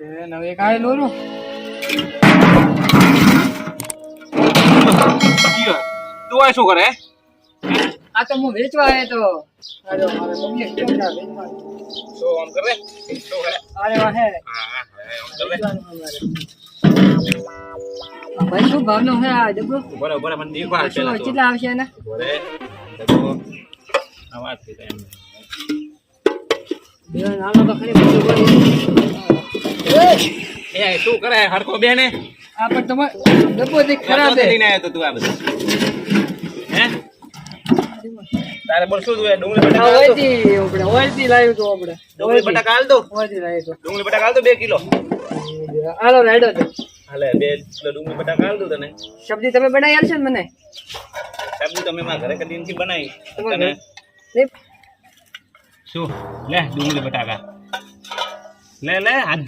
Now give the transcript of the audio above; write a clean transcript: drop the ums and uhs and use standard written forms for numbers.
નવે કાય લો રો તું આ શું કરે આ તો હું વેચવા આવ્યો તો અરે મારે પબ્લિક કેમ ના વેચવા તો આમ કરે શું કરે અરે વાહ હે હા આમ કરે ભાઈ શું ભાવનો હે આ ડબો બરાબર મને દેખવા આવશે શું કેટલા આવશે ને બોલે તો આ વાત છે એમ બે નાનો તો ખરી બધું બોલી એ શું કરે હરકો બેને આ પણ તમાર ડબ્બો દેખ ખરાબ તો હે લઈને આવ્યો તો તું આ બધું હે તારે બોલ શું તું ડુંગળી બટાકા હાલ દો ઓયથી લાવ્યું તો આપણે ડુંગળી બટાકા હાલ દો ઓયથી લાવ્યું તો ડુંગળી બટાકા હાલ દો 2 કિલો હાલો રાઈડો તો હાલે 2 કિલો ડુંગળી બટાકા હાલ દો તને સબ્જી તમે બનાવી આલશો ને મને સબ્જી તો મેં મારા ઘરે કદીમથી બનાવી તમારે તને નહીં શું લે ડુંગળી બટાકા લે હાથ